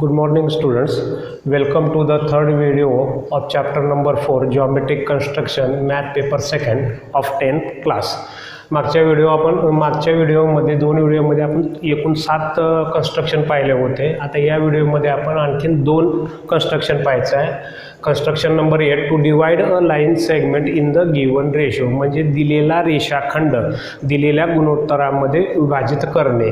Good morning students, welcome to the third video of chapter number 4 geometric construction math paper 2nd of 10th class. मागच्या व्हिडिओमध्ये दोन व्हिडिओमध्ये आपण एकूण 7 construction पाहिले होते. आता या व्हिडिओमध्ये आपण आणखीन 2 कन्स्ट्रक्शन पाहायचं आहे. Construction number 8 to divide a line segment in the given ratio, म्हणजे दिलेला रेषाखंड दिलेल्या गुणोत्तरामध्ये विभाजित करणे.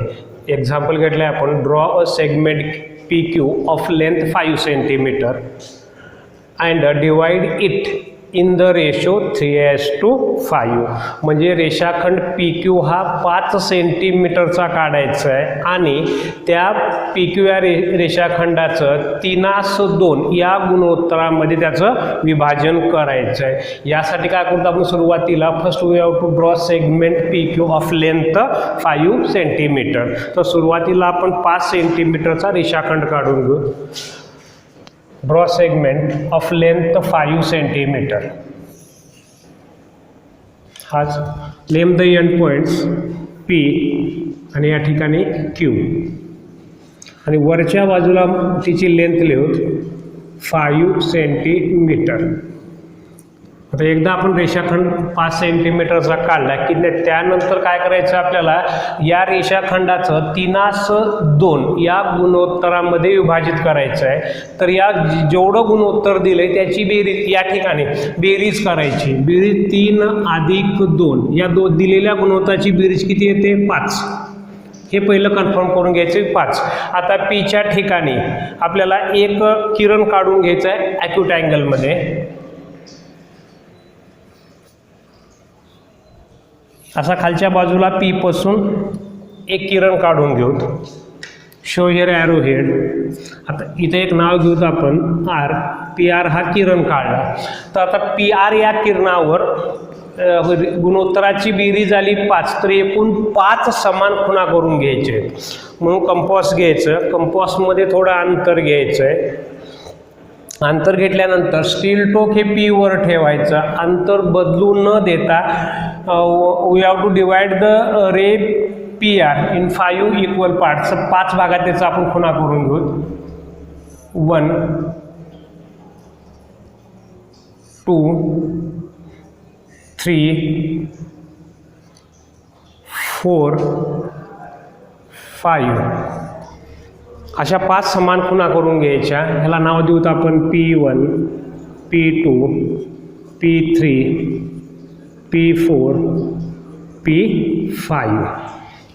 एक्झाम्पल घेतले आपण, draw a segment PQ of length 5 cm and divide it in the ratio 3:5. म्हणजे रेषाखंड PQ हा 5 सेंटीमीटरचा काढायचा आहे आणि त्या PQ या रेषाखंडाचं 3:2 या गुणोत्तरामध्ये त्याचं विभाजन करायचं आहे. यासाठी काय करतो आपण, सुरुवातीला first we have to draw segment PQ of length 5 centimetre. तर सुरुवातीला आपण 5 सेंटीमीटरचा रेषाखंड काढून घेऊ. Draw segment of length 5 centimetre. हाच name the end points P आणि या ठिकाणी Q आणि वरच्या बाजूला तिची लेंथ लिहू 5 सेंटीमीटर. आता एकदा आपण रेषाखंड 5 सेंटीमीटरचा काढला की त्यानंतर काय करायचं, आपल्याला या रेषाखंडाचं 3:2 या गुणोत्तरामध्ये विभाजित करायचं आहे. तर या जेवढं गुणोत्तर दिलंय त्याची बेरीज या ठिकाणी बेरीज करायची. बेरीज 3 + 2 या दिलेल्या गुणोत्तराची बेरीज किती येते, 5. हे पहिलं कन्फर्म करून घ्यायचे 5. आता Pच्या ठिकाणी आपल्याला एक किरण काढून घ्यायचं आहे ॲक्यूट अँगलमध्ये. असा खालच्या बाजूला P पासून एक किरण काढून घेऊ. Show here arrow head. आता इथे एक नाव घेऊ आपण R. PR हा किरण काढला. तर आता PR या किरणावर गुणोत्तराची बेरीज झाली 5. तर एकूण 5 समान खुणा करून घ्यायचे. म्हणून कंपास घ्यायचं. कंपासमध्ये थोडं अंतर घ्यायचं आहे. अंतर घेतल्यानंतर स्टील टोक हे P वर ठेवायचं. अंतर बदलू न देता we have to divide the ray PR in 5 equal parts. 5 भागात त्याचा आपण खुणा करून घेऊ. 1 2 3 4 5 अशा 5 समान खुणा करून घ्यायच्या. ह्याला नाव देऊत आपण P1 P2 P3 P4 P5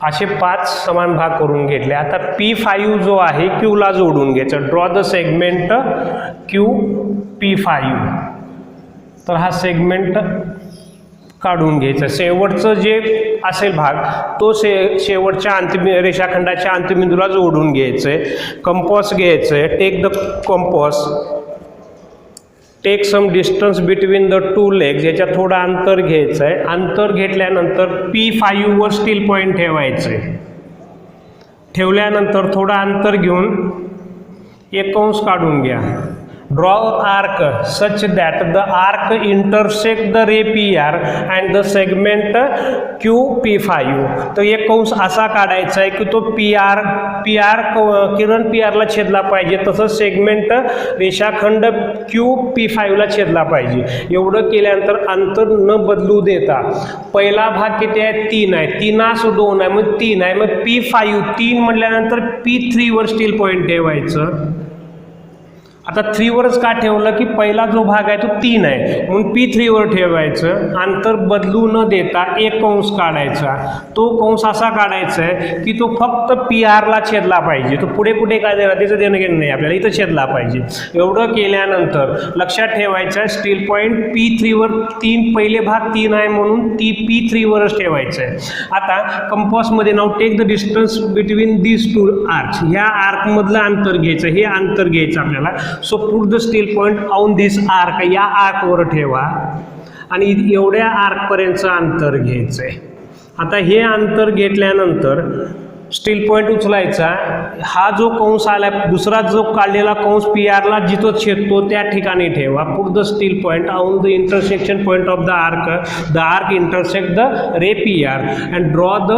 असे 5 समान भाग करून घेतले. आता P5 जो आहे Qला जोडून घ्यायचा. Draw the segment Q P5. तर हा सेगमेंट काढून घ्यायचा. शेवटचं जे असेल भाग तो शेवटच्या अंतिम रेषाखंडाच्या अंत्यबिंदूला जोडून घ्यायचं आहे. कंपास घ्यायचं आहे. Take the compass, take some distance between the 2 legs. याच्यात थोडं अंतर घ्यायचं आहे. अंतर घेतल्यानंतर P5 वर स्टील पॉईंट ठेवायचं आहे. ठेवल्यानंतर थोडं अंतर घेऊन एक कंस काढून घ्या. Draw arc such that the arc intersect the ray PR and the segment Q P5. तर एक कंस असा काढायचा आहे की तो किरण PRला छेदला पाहिजे, तसंच सेगमेंट रेषाखंड Q P5ला छेदला पाहिजे. एवढं केल्यानंतर अंतर न बदलू देता पहिला भाग किती आहे, 3 आहे. 3:2 आहे, मग 3 आहे. मग P5 3 म्हटल्यानंतर P3 वर स्टील पॉईंट ठेवायचं. आता 3 वरच का ठेवलं की पहिला जो भाग आहे तो 3 आहे म्हणून P3 वर ठेवायचं. अंतर बदलू न देता एक कंस काढायचा. तो कंस असा काढायचा आहे की तो फक्त PRला छेदला पाहिजे. तो पुढे काय देणार त्याचं देणं घेणं नाही, आपल्याला इथं छेदला पाहिजे. एवढं केल्यानंतर लक्षात ठेवायचं स्टील पॉईंट P3 वर 3 पहिले भाग 3 आहे म्हणून ती P3 वरच ठेवायचं आहे. आता कंपासमध्ये now take the distance between these 2 arcs. ह्या आर्कमधलं अंतर घ्यायचं. हे अंतर घ्यायचं आपल्याला. So put the steel point on this arc. या आर्कवर ठेवा आणि एवढ्या आर्कपर्यंतचं अंतर घ्यायचं आहे. आता हे अंतर घेतल्यानंतर स्टील पॉईंट उचलायचा. हा जो कंस आला दुसरा जो काढलेला कंस PRला जिथं छेदतो त्या ठिकाणी ठेवा. Put the steel point on the intersection point of the arc. The arc intersect the ray PR and draw the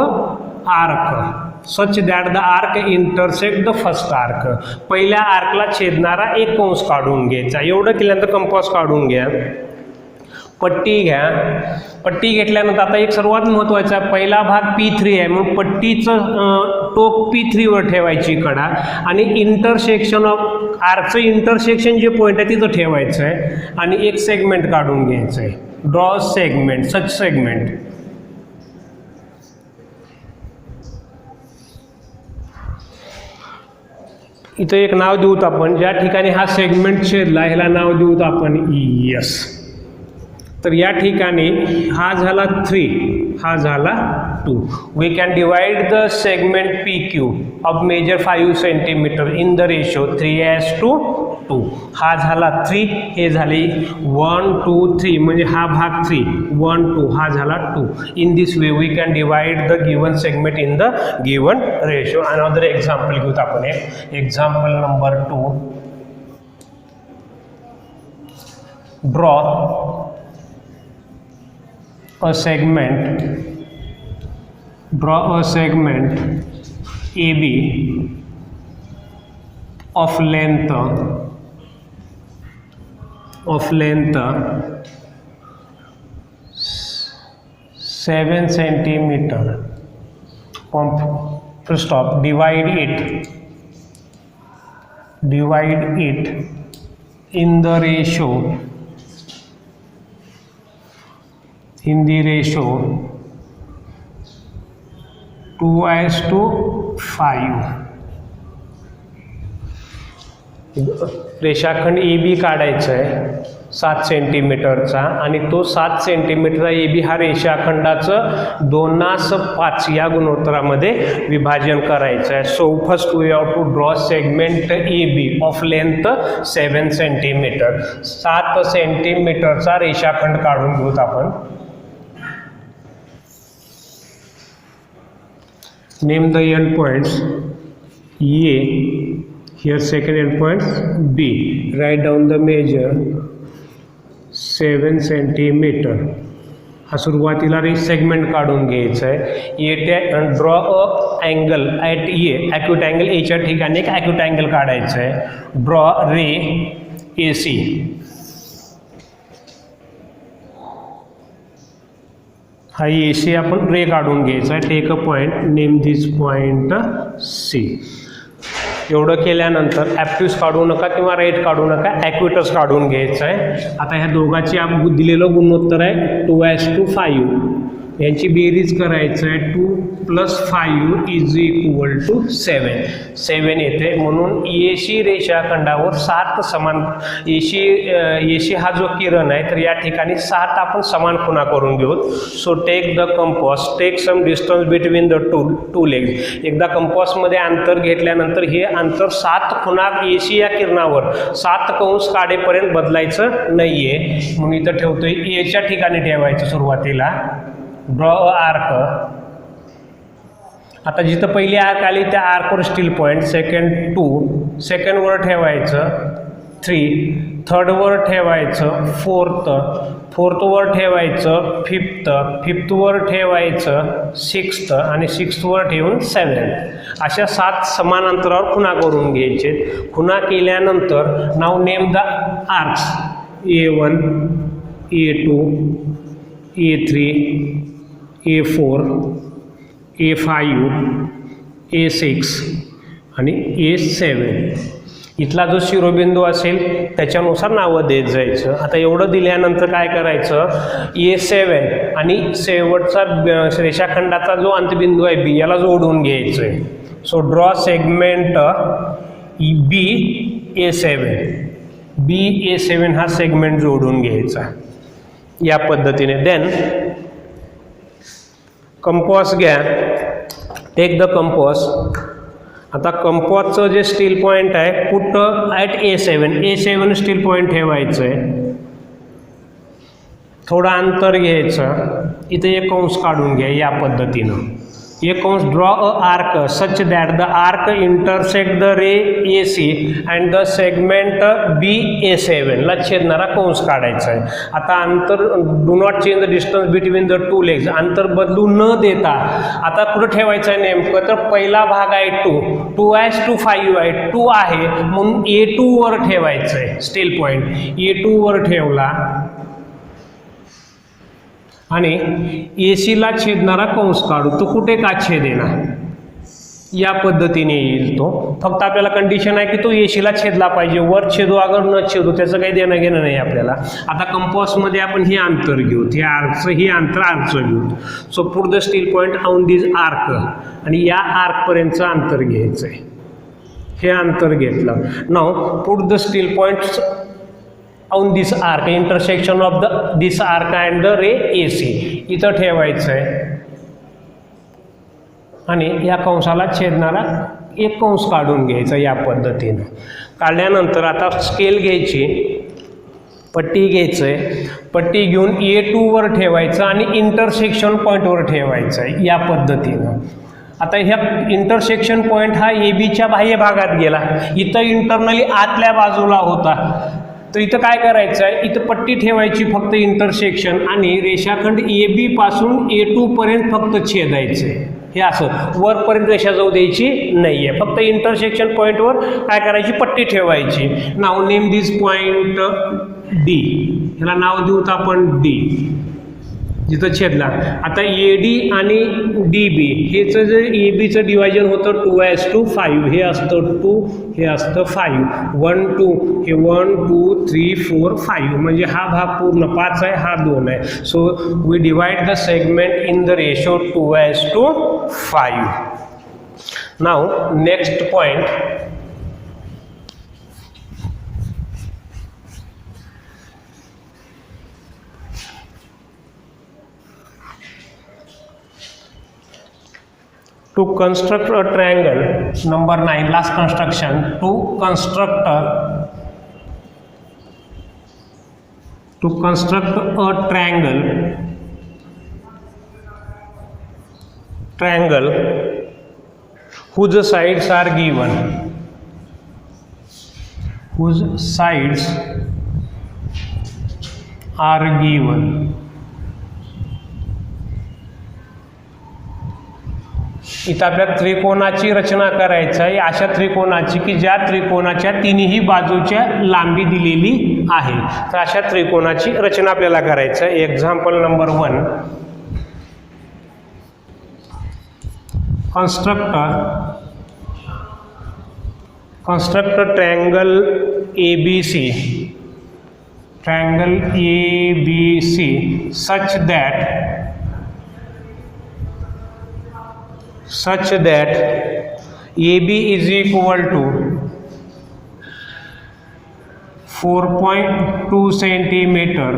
arc such that the arc intersect the first arc. पहिल्या आर्कला छेदणारा एक कंस काढून घ्यायचा. एवढं केल्यानंतर कंपास काढून घ्या. पट्टी घ्या. पट्टी घेतल्यानंतर आता एक सर्वात महत्त्वाचा पहिला भाग P3 आहे म्हणून पट्टीचं टोक P3 वर ठेवायची कडा आणि इंटरसेक्शन ऑफ आर्कचं इंटरसेक्शन जे पॉईंट आहे तिथं ठेवायचं आहे आणि एक सेगमेंट काढून घ्यायचं आहे. ड्रॉ सेगमेंट, सच सेगमेंट. इथं एक नाव देऊत आपण, ज्या ठिकाणी हा सेगमेंट छेदला ह्याला नाव देऊत आपण ES. तर या ठिकाणी हा झाला 3, हा झाला 2. We can divide the segment PQ of measure 5 centimetre in the ratio 3:2. हा झाला 3, हे झाले 1 2 3 म्हणजे हा भाग 3 1 2, हा झाला 2. In this way we can divide the given segment in the given ratio. Another example घेऊत आपण. Example number 2. ड्रॉ a segment AB of length 7 centimeter. Stop. Divide it in the ratio 2:5. रेषाखंड AB काढायचा आहे 7 सेंटीमीटरचा आणि तो 7 सेंटीमीटरचा AB हा रेषाखंडाचं 2:5 या गुणोत्तरामध्ये विभाजन करायचं आहे. So first we have to draw segment AB of length 7 centimetre. 7 सेंटीमीटरचा रेषाखंड काढून घेऊत आपण. Name the endpoints. A, here second endpoint B. Write down the measure 7 centimeter. हा सुरुवातीला सेगमेंट काढून घ्यायचा आहे. Draw a angle at A, acute angle एच्या ठिकाणी एक ॲक्यूट अँगल काढायचा आहे. Draw ray AC. हा AC आपण रे काढून घ्यायचा आहे. Take a point, name this point C. एवढं केल्यानंतर ॲप्ट्यूस काढू नका किंवा राईट काढू नका, ॲक्विटस काढून घ्यायचं आहे. आता ह्या दोघांची आपण दिलेलं गुणोत्तर आहे 2:5. यांची बेरीज करायचं आहे. 2 + 5 = 7 येते. म्हणून AC रेषाखंडावर 7 समान AC हा जो किरण आहे तर या ठिकाणी 7 आपण समान खुणा करून घेऊ. So take the compass, take some distance between the two legs. एकदा कंपासमध्ये अंतर घेतल्यानंतर हे अंतर 7 खुणा AC या किरणावर 7 कंस काढेपर्यंत बदलायचं नाही आहे. म्हणून इथं ठेवतोय Aच्या ठिकाणी ठेवायचं सुरुवातीला. Draw a arc. आता जिथं पहिली आर्क आली त्या आर्कवर स्टील पॉईंट. सेकंड 2, सेकंडवर ठेवायचं 3, थर्डवर ठेवायचं 4थवर ठेवायचं 5थवर ठेवायचं 6th आणि 6thवर ठेवून 7. अशा 7 समान अंतरावर खुणा करून घ्यायचे. खुणा केल्यानंतर नाव name the arcs A1, A2, A3, A4, A5, A6 आणि A7. इथला जो शिरोबिंदू असेल त्याच्यानुसार नावं देत जायचं. आता एवढं दिल्यानंतर काय करायचं, A7 आणि शेवटचा रेषाखंडाचा जो अंतबिंदू आहे B याला जोडून घ्यायचं आहे. सो ड्रॉ सेगमेंट BA7 हा सेगमेंट जोडून घ्यायचा या पद्धतीने. देन कंपास घ्या. Take the compass. आता कंपासचं जे स्टील पॉईंट आहे put at A7 steel point ठेवायचं आहे. थोडं अंतर घ्यायचं. इथे एक कंस काढून घ्या या पद्धतीनं. एक कंस draw a arc such that the arc intersect the ray AC and the segment BA7 ला छेदणारा कंस काढायचा आहे. आता अंतर do not change the distance between the two legs, अंतर बदलू न देता आता कुठं ठेवायचं आहे नेमकं, तर पहिला भाग आहे 2:5 आहे, 2 आहे म्हणून A2 वर ठेवायचं आहे. स्टील पॉईंट A2 वर ठेवला आणि AC ला छेदणारा कंस काढू. तो कुठे का छेदेना, या पद्धतीने येईल तो. फक्त आपल्याला कंडिशन आहे की तो AC ला छेदला पाहिजे, वर छेदू अगर न छेदू त्याचं काही देणं घेणं नाही आपल्याला. आता कंपासमध्ये आपण हे अंतर घेऊ, हे आर्कचं हे अंतर आर्कचं घेऊ. So put the steel point on this arc आणि या आर्कपर्यंतचं अंतर घ्यायचं आहे. हे अंतर घेतलं. Now put the steel point on this arc intersection of this arc and the ray AC इथं ठेवायचं आहे आणि या कंसाला छेदणारा एक कंस काढून घ्यायचा. या पद्धतीनं काढल्यानंतर आता स्केल घ्यायची, पट्टी घ्यायचं आहे, पट्टी घेऊन A2 वर ठेवायचं आणि इंटरसेक्शन पॉईंटवर ठेवायचं आहे. या पद्धतीनं आता ह्या इंटरसेक्शन पॉईंट हा ABच्या बाह्य भागात गेला, इथं इंटरनली आतल्या बाजूला होता. तर इथं काय करायचं आहे, इथं पट्टी ठेवायची फक्त इंटरसेक्शन आणि रेषाखंड AB पासून A2 पर्यंत फक्त छेदायचं आहे. हे असं वरपर्यंत रेषा जाऊ द्यायची नाही आहे, फक्त इंटरसेक्शन पॉईंटवर काय करायची, पट्टी ठेवायची. नाव नेम दिस पॉईंट D, ह्याला नाव देऊत आपण D, जिथं छेदला. आता AD आणि DB हेचं जे ABचं डिवायजन होतं 2:5, हे असतं 2, हे असतं 5, 1 2 हे 1 2 3 4 5 म्हणजे हा भाग पूर्ण 5 आहे, हा 2 आहे. So we divide the segment in the ratio 2:5. नाव next point, to construct a triangle, number 9 last construction, to construct a triangle whose sides are given, इथं आपल्या त्रिकोणाची रचना करायची आहे. अशा त्रिकोणाची की ज्या त्रिकोणाच्या तिन्ही बाजूच्या लांबी दिलेली आहे. तर अशा त्रिकोणाची रचना आपल्याला करायचं आहे. Example number 1, construct a triangle ABC such that AB is equal to 4.2 centimeter,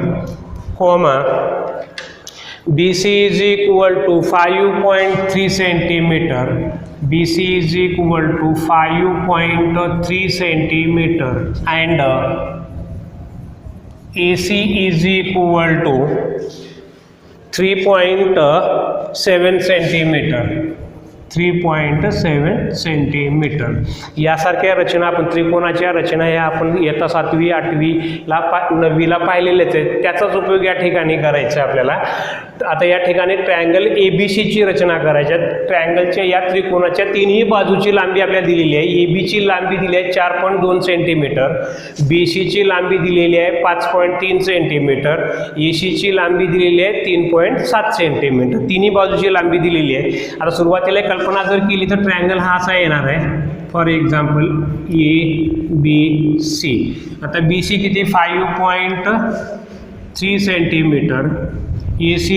comma BC is equal to 5.3 centimeter, BC is equal to 5.3 centimeter and AC is equal to 3.7 centimeter. 3.7 centimetre. यासारख्या रचना आपण त्रिकोणाच्या रचना ह्या आपण इयत्ता 7वी 8वीला 9वीला पाहिलेलेच आहेत. त्याचाच उपयोग या ठिकाणी करायचा आपल्याला. आता या ठिकाणी ट्रायंगल ABCची रचना करायची. ट्रायंगलच्या या त्रिकोणाच्या तिन्ही बाजूची लांबी आपल्याला दिलेली आहे. ABची लांबी दिली आहे 4.2 सेंटीमीटर, BCची लांबी दिलेली आहे 5.3 सेंटीमीटर, ACची लांबी दिलेली आहे 3.7 सेंटीमीटर. तिन्ही बाजूची लांबी दिलेली आहे. आता सुरुवातीला कल्पना जर केली तर ट्रायंगल हा असा येणार आहे. For example ABC. आता BC किती 5.3 सेंटीमीटर, AC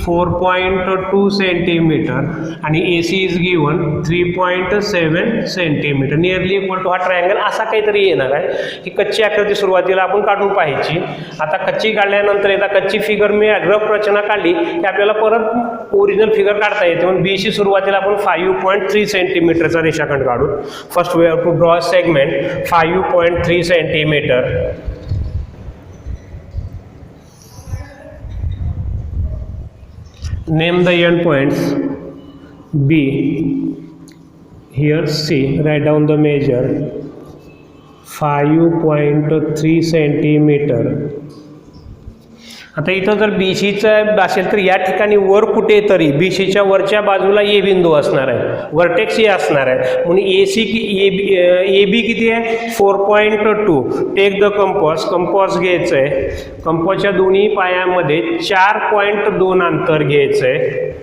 4.2 सेंटीमीटर आणि AC is given 3.7 centimetre. Nearly equal to हा ट्रायंगल असा काहीतरी येणार आहे. ही कच्ची आकृती सुरुवातीला आपण काढून पाहायची. आता कच्ची काढल्यानंतर एकदा कच्ची फिगर मी रफ रचना काढली की आपल्याला परत ओरिजिनल फिगर काढता येते. म्हणून BC सुरुवातीला आपण 5.3 सेंटीमीटरचा रेषाखंड काढू. First we have to draw segment 5.3 centimetre. Name the end points B, here C, write down the measure 5.3 centimetre. आता इथं जर BCचं असेल तर या ठिकाणी वर कुठेतरी BCच्या वरच्या बाजूला A बिंदू असणार आहे, वर्टेक्स A असणार आहे, म्हणून AB किती आहे 4.2. टेक द कंपॉस घ्यायचं आहे, कंपॉसच्या दोन्ही पायामध्ये 4.2 अंतर घ्यायचं आहे.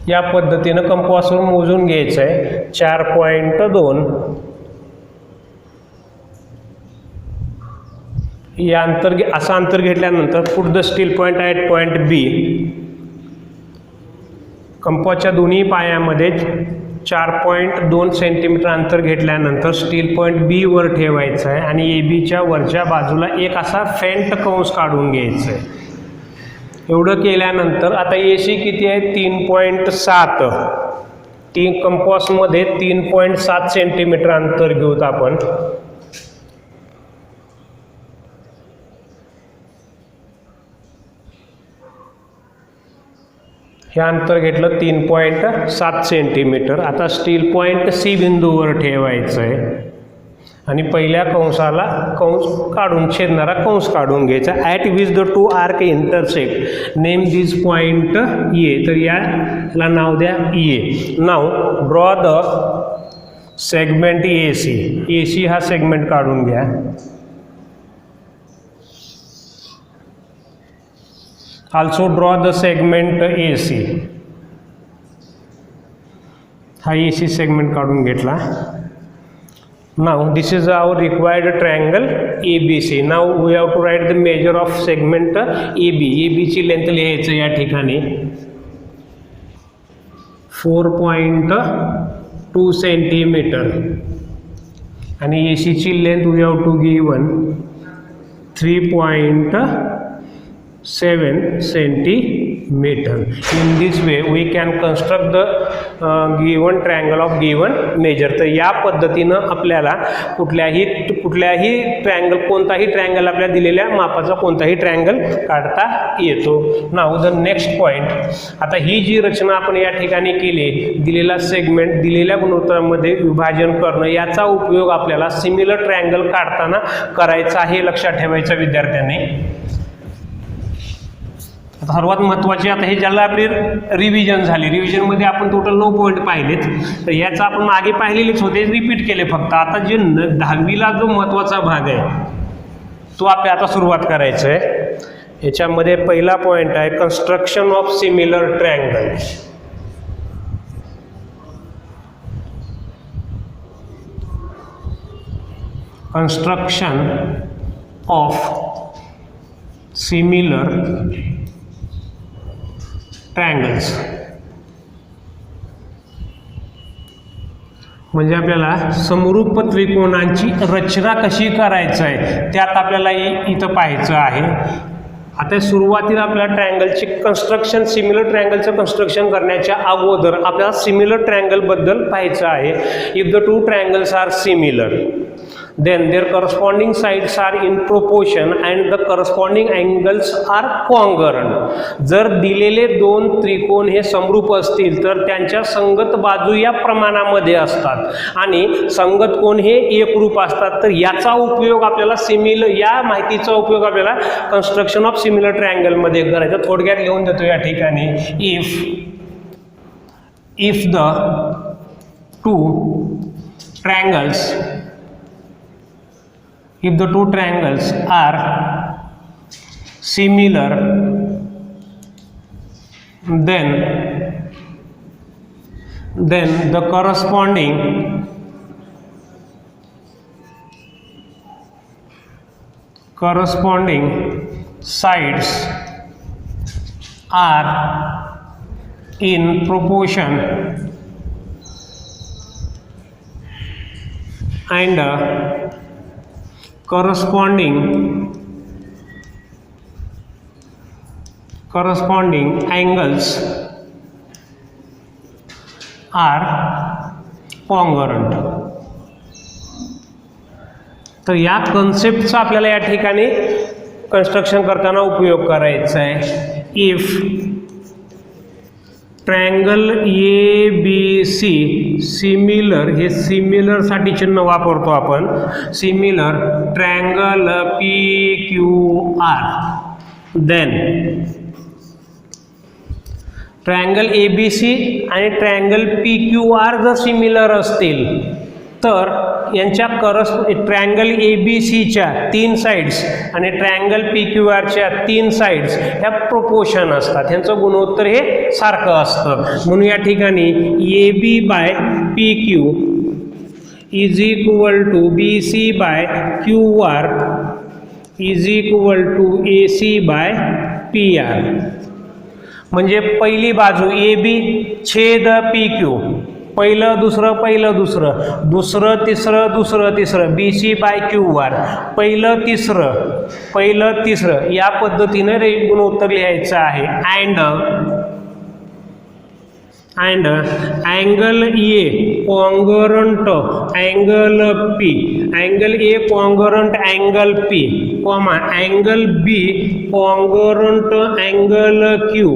या पद्धतीनं कंपॉसवर मोजून घ्यायचं आहे 4.2. या अंतर असं अंतर घेतल्यानंतर put the steel point at point B. कंपॉसच्या दोन्ही पायामध्ये 4.2 सेंटीमीटर अंतर घेतल्यानंतर स्टील पॉईंट B वर ठेवायचं आहे आणि ABच्या वरच्या बाजूला एक असा फेंट कंस काढून घ्यायचं आहे. एवढं केल्यानंतर आता AC किती आहे 3.7. कंपॉसमध्ये 3.7 सेंटीमीटर अंतर घेऊत आपण. हे अंतर घेतलं 3.7 सेंटीमीटर. आता स्टील पॉईंट C बिंदूवर ठेवायचं आहे आणि पहिल्या कंसाला कंस काढून छेदणारा कंस काढून घ्यायचा. At which the two arc intersect name this point A. तर याला नाव द्या A. Now draw the segment AC. AC हा सेगमेंट काढून घ्या. Also draw the segment AC. हा AC सेगमेंट काढून घेतला. Now this is our required triangle ABC. Now we have to write the measure of segment AB. AB ची length लिहायचं या ठिकाणी 4.2 सेंटीमीटर आणि AC ची length we have to given 3.7 centimeter. In this way we can construct the given triangle of given measure. तर या पद्धतीनं आपल्याला कुठल्याही ट्रायंगल, कोणताही ट्रायंगल आपल्याला दिलेल्या मापाचा कोणताही ट्रायंगल काढता येतो. Now the next point. आता ही जी रचना आपण या ठिकाणी केली, दिलेला सेगमेंट दिलेल्या गुणोत्तरामध्ये विभाजन करणं, याचा उपयोग आपल्याला सिमिलर ट्रायंगल काढताना करायचा आहे, लक्षात ठेवायचं विद्यार्थ्यांनी. सर्वात महत्त्वाचे आता हे ज्याला आपली रिव्हिजन झाली, रिव्हिजनमध्ये आपण टोटल 9 पॉईंट पाहिलेत. तर याचा आपण मागे पाहिलेलेच होते, रिपीट केले फक्त. आता जे 10वीला जो महत्त्वाचा भाग आहे तो आपल्याला आता सुरुवात करायचं आहे. याच्यामध्ये पहिला पॉईंट आहे construction of similar triangle. Construction of similar triangles म्हणजे आपल्याला समरूप त्रिकोणांची रचना कशी करायचं आहे त्यात आपल्याला इथं पाहायचं आहे. आता सुरुवातीला आपल्याला ट्रायंगलचे कन्स्ट्रक्शन, सिमिलर ट्रायंगलचं कन्स्ट्रक्शन करण्याच्या अगोदर आपल्याला सिमिलर ट्रायंगलबद्दल पाहायचं आहे. If the two triangles are similar then their corresponding sides are in proportion and the corresponding angles are congruent. जर दिलेले दोन त्रिकोण हे समरूप असतील तर त्यांच्या संगत बाजू या प्रमाणामध्ये असतात आणि संगत कोण हे एकरूप असतात. तर याचा उपयोग आपल्याला या माहितीचा उपयोग आपल्याला कन्स्ट्रक्शन ऑफ सिमिलर ट्रायंगल मध्ये करायचा. थोडक्यात लिहून देतो या ठिकाणी. If the to triangles are similar, then the corresponding sides are in proportion and corresponding angles are congruent. तर या कन्सेप्टचा आपल्याला या ठिकाणी कन्स्ट्रक्शन करताना उपयोग करायचा आहे. If triangle A B C similar, हे सिमिलरसाठी चिन्ह वापरतो आपण, similar triangle P Q R, then triangle A B C आणि ट्रँगल पी क्यू आर जर सिमिलर असतील तर यांच्या ट्रँगल ए बी सीच्या 3 साईड्स आणि ट्रँगल पी क्यू आरच्या 3 साईड्स ह्या प्रोपोर्शन असतात, ह्यांचं गुणोत्तर हे सारखं असतं. म्हणून या ठिकाणी A B by P Q is equal to B C by Q R is equal to A C by P R. म्हणजे पहिली बाजू ए बी छेद पी क्यू, पहिलं दुसरं पहिलं दुसरं, दुसरं तिसरं दुसरं तिसरं, B C by Q R, पहिलं तिसरं या पद्धतीनं गुणोत्तर लिहायचं आहे. And angle A congruent angle P, angle A congruent angle P, comma angle B congruent angle Q,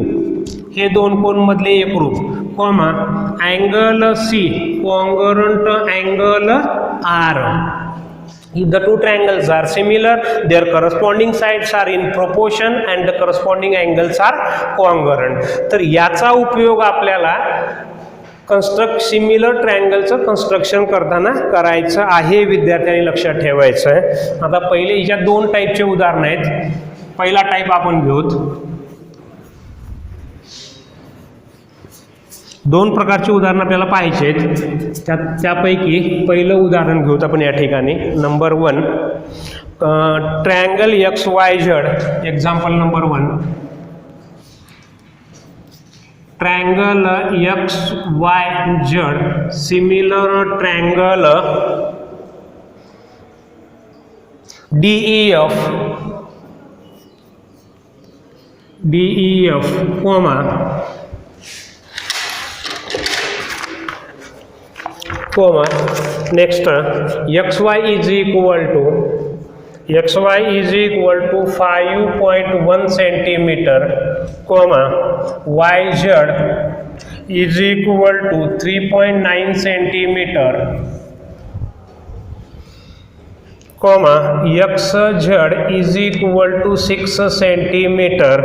हे दोन कोणमधले एक रूप, comma angle C congruent angle R. If the two triangles are similar, their corresponding sides are in proportion and the corresponding angles are congruent. तर याचा उपयोग आपल्याला similar ट्रायंगलचं कन्स्ट्रक्शन करताना करायचं आहे, विद्यार्थ्यांनी लक्षात ठेवायचं आहे. आता पहिले हिच्या 2 टाईपचे उदाहरण आहेत. पहिला टाईप आपण घेऊत. 2 प्रकारचे उदाहरण आपल्याला पाहिजे आहेत. त्यापैकी पहिलं उदाहरण घेऊत आपण या ठिकाणी. Number 1 triangle X Y Z. Example number 1 triangle X Y Z similar triangle DEF comma next xy is equal to 5.1 centimeter, yz is equal to 3.9 centimeter, xz is equal to 6 centimeter,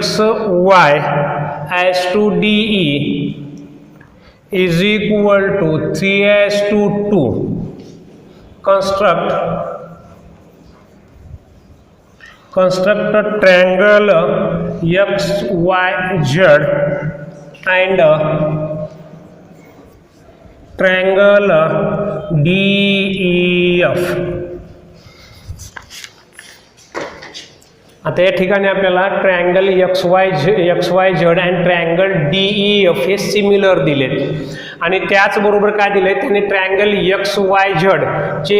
xy as to DE is equal to 3 as to 2. Construct a triangle XYZ and triangle DEF. आता या ठिकाणी आपल्याला triangle X Y Z and triangle DEF हे similar दिलेत आणि त्याचबरोबर काय दिले त्यांनी ट्रायंगल एक्स वाय झेड चे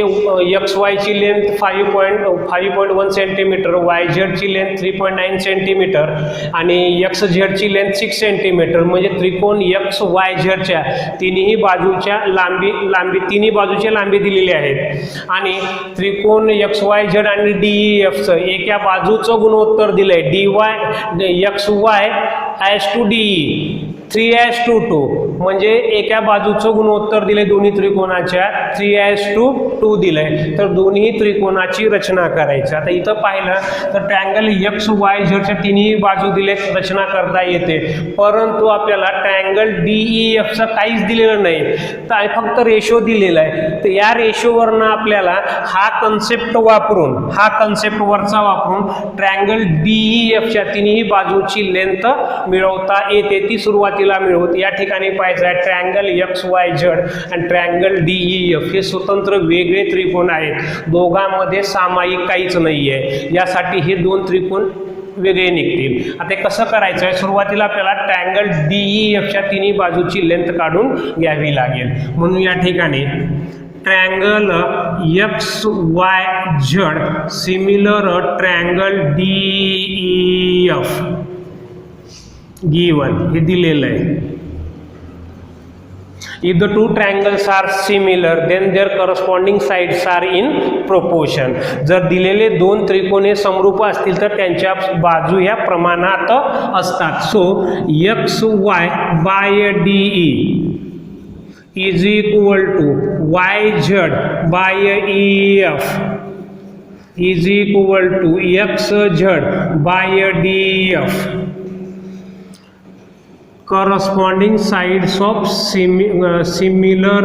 एक्स वायची लेंथ 5.1 सेंटीमीटर, वाय झेडची लेंथ 3.9 सेंटीमीटर आणि एक्स झेडची लेंथ 6 सेंटीमीटर, म्हणजे त्रिकोण एक्स वाय झेडच्या तिन्ही बाजूच्या तिन्ही बाजूच्या लांबी दिलेली आहेत आणि त्रिकोण एक्स वाय झेड आणि DEFचं एका बाजूचं गुणोत्तर दिलंय XY as to DE 3 as to 2, म्हणजे एका बाजूचं गुणोत्तर दिले दोन्ही त्रिकोणाच्या 3 as to 2 दिलंय. तर दोन्ही त्रिकोणाची रचना करायची. आता इथं पाहिलं तर ट्रायंगल XY झेडच्या तिन्ही बाजू दिले, रचना करता येते, परंतु आपल्याला ट्रायंगल DEFचं काहीच दिलेलं नाही, तर फक्त रेशो दिलेला आहे. तर या रेशोवरनं आपल्याला हा कन्सेप्ट वरचा वापरून ट्रायंगल DEFच्या तिन्ही बाजूची लेंथ मिळवता येते. ती सुरुवातीला मिळवत या ठिकाणी पाहायचं आहे ट्रायंगल XYZ आणि ट्रायंगल DEF हे स्वतंत्र वेगळे त्रिकोण आहेत, दोघांमध्ये सामायिक काहीच नाही आहे. यासाठी हे 2 त्रिकोण वेगळे निघतील. आता कसं करायचं आहे, सुरुवातीला आपल्याला ट्रायंगल DEFच्या तिन्ही बाजूची लेंथ काढून घ्यावी लागेल. म्हणून या ठिकाणी triangle XYZ similar triangle DEF given हे दिलेलं आहे. If the two triangles are similar, then their corresponding sides are in proportion. जर दिलेले दोन त्रिकोण हे समरूप असतील तर त्यांच्या बाजू ह्या प्रमाणात असतात. So X Y by D is equal to Y Z by E F is equal to X Z by D F. Corresponding sides of similar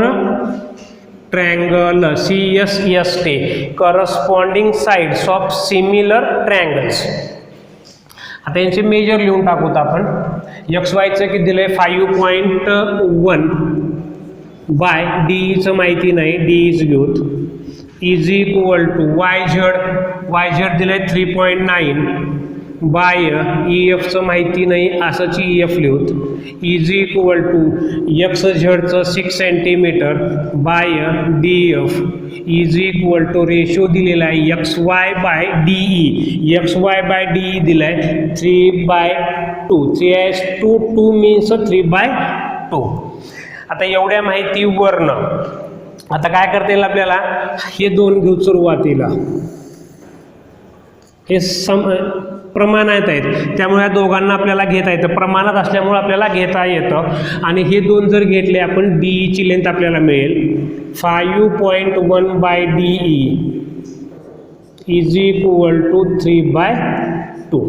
triangle CSST. Corresponding sides of similar triangles. आता यांचे major लिहून टाकूत आपण. X वायचं किती दिलंय 5.1 bye डीईचं माहिती नाही, डीईच घेऊत. Is equal to Y Z दिलंय 3.9 बाय ई एफचं माहिती नाही, असंच ई एफ लिहूत. इज इक्वल टू एक्स झेडचं 6 centimetre by D F is equal to ratio दिलेला आहे X Y by D E. X Y by D E दिला आहे 3/2. 3/2 2 मीन्स 3/2. आता एवढ्या माहिती वर्ण आता काय करता येईल आपल्याला, हे दोन घेऊ सुरुवातीला. हे प्रमाणात आहेत त्यामुळे या दोघांना आपल्याला घेता येतं. प्रमाणात असल्यामुळे आपल्याला घेता येतं. आणि हे दोन जर घेतले आपण डीईची लेंथ आपल्याला मिळेल 5.1 by DE is equal to 3/2.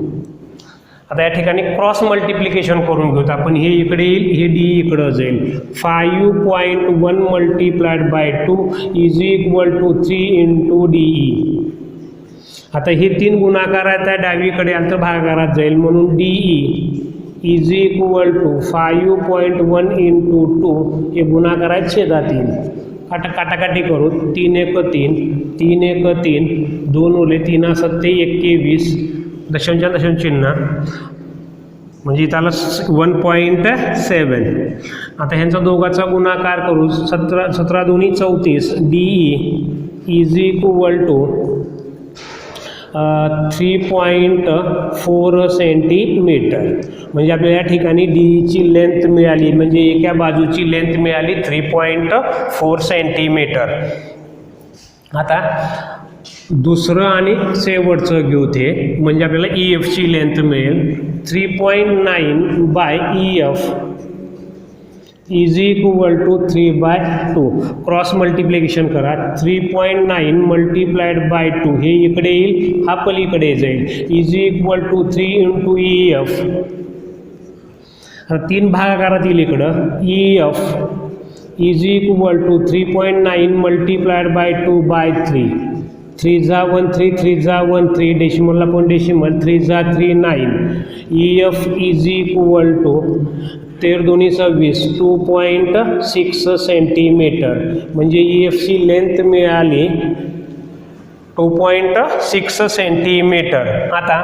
आता या ठिकाणी क्रॉस मल्टिप्लिकेशन करून घेऊत आपण. हे इकडे येईल, हे डी इकडं जाईल. 5.1 multiplied by 2 is equal to 3 into DE. आता हे 3 गुणाकार आहेत, त्या डावीकडे आलं तर भागाकारात जाईल म्हणून DE is equal to 5.1 into 2 हे गुणाकार आहेत छेदातील. काटाकाटी करू. 3 1 3 3 1 3 2 उरले 3 7 21 दशांश चिन्ह म्हणजे इथं 1.7. आता ह्यांचा दोघाचा गुणाकार करू. 17 2 34 DE is equal to 3.4 centimetre. म्हणजे आपल्याला या ठिकाणी डीईची लेंथ मिळाली, म्हणजे एका बाजूची लेंथ मिळाली 3.4 सेंटीमीटर. आता दुसरं आणि शेवटचं घेऊ ते, म्हणजे आपल्याला ई एफची लेंथ मिळेल 3.9 by E F is equal to 3/2. Cross multiplication करा. 3.9 मल्टिप्लाइड बाय 2 हे इकडे येईल, हा पलीकडे जाईल. Is equal to 3 into E F. 3 भागाकारात येईल इकडं. E F is equal to 3.9 multiplied by 2 by 3. 3 जा 1 3 3 जा 1 3 डेसिमलला पण डेसिमल 3 जा 3 9. E F is equal to 13 2 26 2.6 centimetre. म्हणजे ई एफची लेंथ मिळाली 2.6 सेंटीमीटर. आता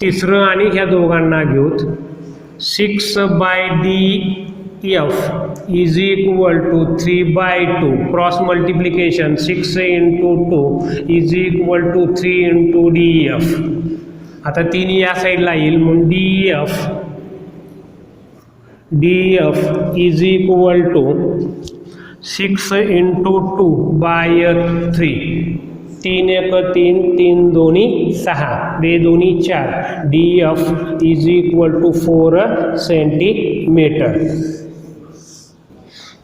तिसरं आणि ह्या दोघांना घेऊत. 6 by D F is equal to 3/2. Cross multiplication 6 into 2 is equal to 3 into D F. आता 3 या साईडला येईल म्हणून D F is equal to 6 into 2 by 3. 3 1 3 3 2 6 2 2 4. D F is equal to 4 centimetre.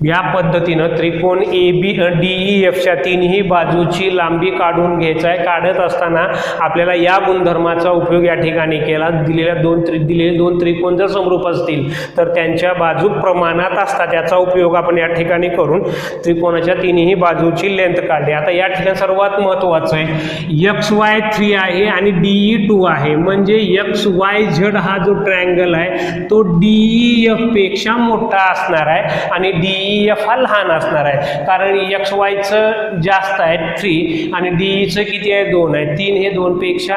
या पद्धतीनं त्रिकोण ए बी डी ई एफच्या तिन्ही बाजूची लांबी काढून घ्यायचा आहे. काढत असताना आपल्याला या गुणधर्माचा उपयोग या ठिकाणी केला. दिलेले दोन त्रिकोण जर समरूप असतील तर त्यांच्या बाजू प्रमाणात असतात, याचा उपयोग आपण या ठिकाणी करून त्रिकोणाच्या तिन्ही बाजूची लेंथ काढली. आता या ठिकाणी सर्वात महत्त्वाचं आहे XY3 आहे आणि DE 2 आहे. म्हणजे XYZ हा जो ट्रायंगल आहे तो DEF पेक्षा मोठा असणार आहे आणि DEF हा लहान असणार आहे. कारण XYचं जास्त आहे 3 आणि DEचं किती आहे 2 आहे. 3 हे 2 पेक्षा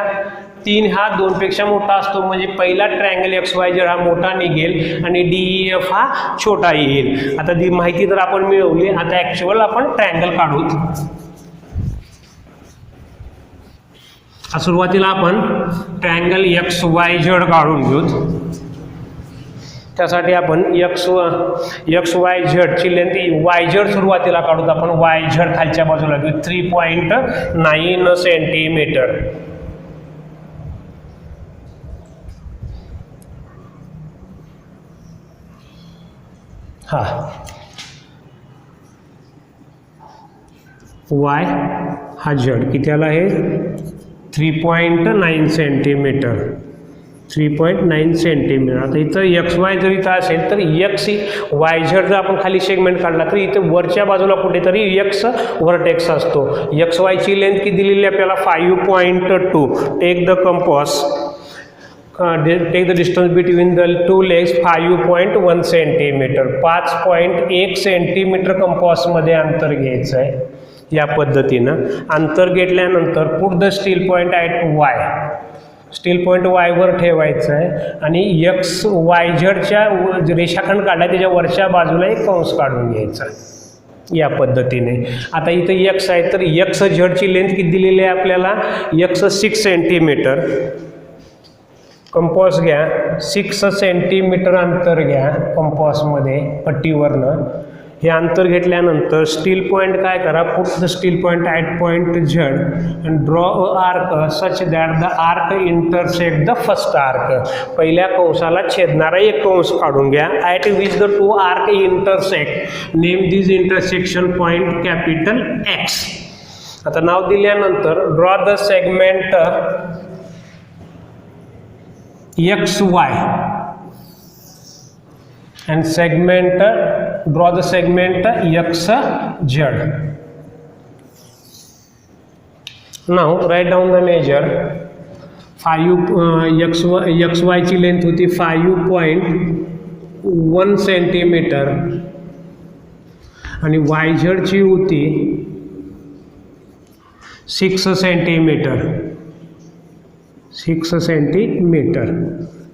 3 हा 2 पेक्षा मोठा असतो. म्हणजे पहिला ट्रायंगल XYZ हा मोठा निघेल आणि DEF हा छोटा येईल. आता ती माहिती तर आपण मिळवली. आता ॲक्च्युअल आपण ट्रायंगल काढू. सुरुवातीला आपण ट्रायंगल XYZ काढून घेऊ. त्यासाठी आपण एक्स वाय झेडची लेंथ वाय झेड सुरुवातीला काढूत आपण वाय झेड खालच्या बाजूला घेऊ 3.9 सेंटीमीटर. हा वाय हा झेड किती आला आहे 3.9 सेंटीमीटर 3.9 सेंटीमीटर. आता इथं एक्स वाय जर इथं असेल तर एक्स वाय झेड जर आपण खाली सेगमेंट काढला तर इथं वरच्या बाजूला कुठेतरी एक्स व्हर्टेक्स असतो. एक्स वायची लेंथ किती दिलेली आपल्याला 5.2. Take the compass take the distance between the two legs 5.1 centimetre. 5.1 centimetre कंपासमध्ये अंतर घ्यायचं आहे. या पद्धतीनं अंतर घेतल्यानंतर put the steel point at Y. Steel point वायवर ठेवायचं आहे आणि एक्स वाय झेडच्या रेषाखंड काढला त्याच्या वरच्या बाजूला एक कंस काढून घ्यायचा या पद्धतीने. आता इथं एक्स आहे तर एक्स झेडची लेंथ किती दिलेली आहे आपल्याला एक्स 6 सेंटीमीटर. कंपास घ्या 6 सेंटीमीटर अंतर घ्या कंपासमध्ये पट्टीवरनं. हे अंतर घेतल्यानंतर स्टील पॉईंट काय करा put the steel point at point Z and draw a arc such that the arc intersect the first arc. पहिल्या कंसाला छेदणारा एक कंस काढून घ्या. At which the two arc intersect name this intersection point capital x. आता नाव दिल्यानंतर draw the segment XY and segment draw the segment XZ. Now write down the measure. 5 XY ची length होती 5.1 centimetre आणि YZ ची होती 6 centimetre. 6 centimetre.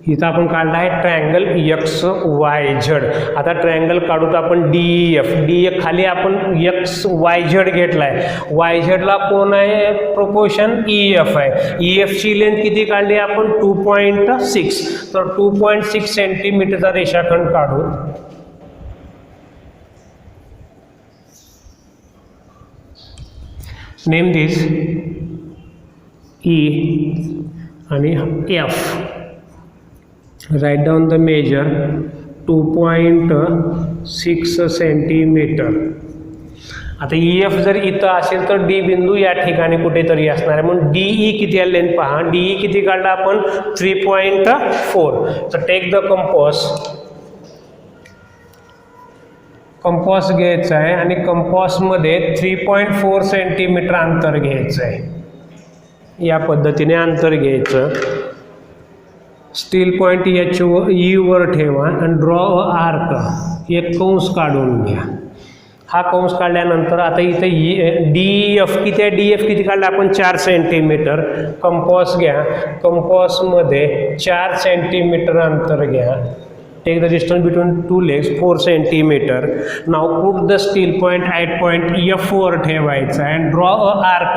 इथं आपण काढला आहे ट्रायंगल एक्स वाय झेड. आता ट्रायंगल काढूत आपण DEF. DEF खाली आपण एक्स वाय झेड घेतला आहे. वाय झेडला कोण आहे प्रोपोर्शन EF आहे. EFची लेंथ किती काढली आपण 2.6. तर 2.6 सेंटीमीटरचा रेषाखंड काढू. नेम दिस E आणि F. Write down the measure 2.6 centimetre. आता EF जर इथं असेल तर D बिंदू या ठिकाणी कुठेतरी असणार आहे म्हणून DE किती आहे लेंथ पहा. DE किती काढला आपण 3.4. तर टेक द कंपास घ्यायचा आहे आणि कंपासमध्ये 3.4 सेंटीमीटर अंतर घ्यायचं आहे. या पद्धतीने अंतर घ्यायचं. स्टील पॉईंट E वर ठेवा आणि ड्रॉ अ आर्क एक कंस काढून घ्या. हा कंस काढल्यानंतर आता इथे DEF किती आहे DEF किती काढला आपण 4 सेंटीमीटर. कंपास घ्या कंपासमध्ये 4 सेंटीमीटर अंतर घ्या. Take the distance between two legs 4 centimetre. Now put the steel point at point F वर ठेवायचा and draw a arc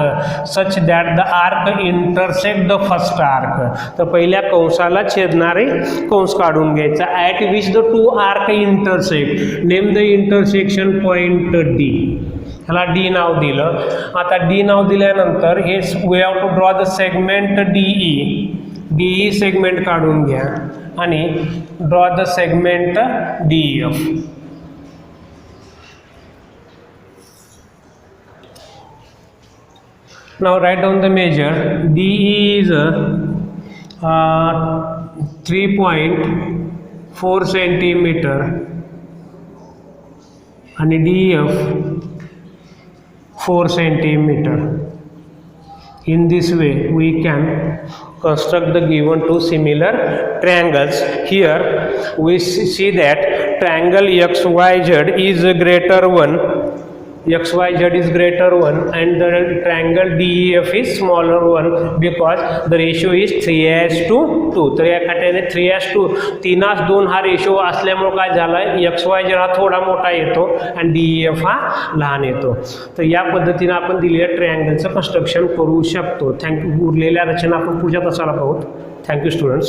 such that the arc intersect the first arc. तर पहिल्या कंसाला छेदणारे कंस काढून घ्यायचा. At which the two arc intersect name the intersection point D. ह्याला D नाव दिलं. आता D नाव दिल्यानंतर हे we have to draw the segment DE segment काढून घ्या आणि draw the segment DEF. Now write down the measure. DE is 3.4 centimetre आणि DEF 4 centimetre. In this way we can construct the given two similar triangles. Here we see that triangle XYZ is greater 1. XYZ is greater 1 and the triangle DEF is smaller 1 because the ratio is 3:2. तर या खात्याने 3:2 3:2 हा ratio असल्यामुळे काय झालं XYZ हा थोडा मोठा येतो आणि DEF हा लहान येतो. तर या पद्धतीने आपण दिलेल्या ट्रायंगलचं कन्स्ट्रक्शन करू शकतो. थँक्यू. उरलेल्या रचना आपण पुढच्या तासाला पाहू. Thank you students.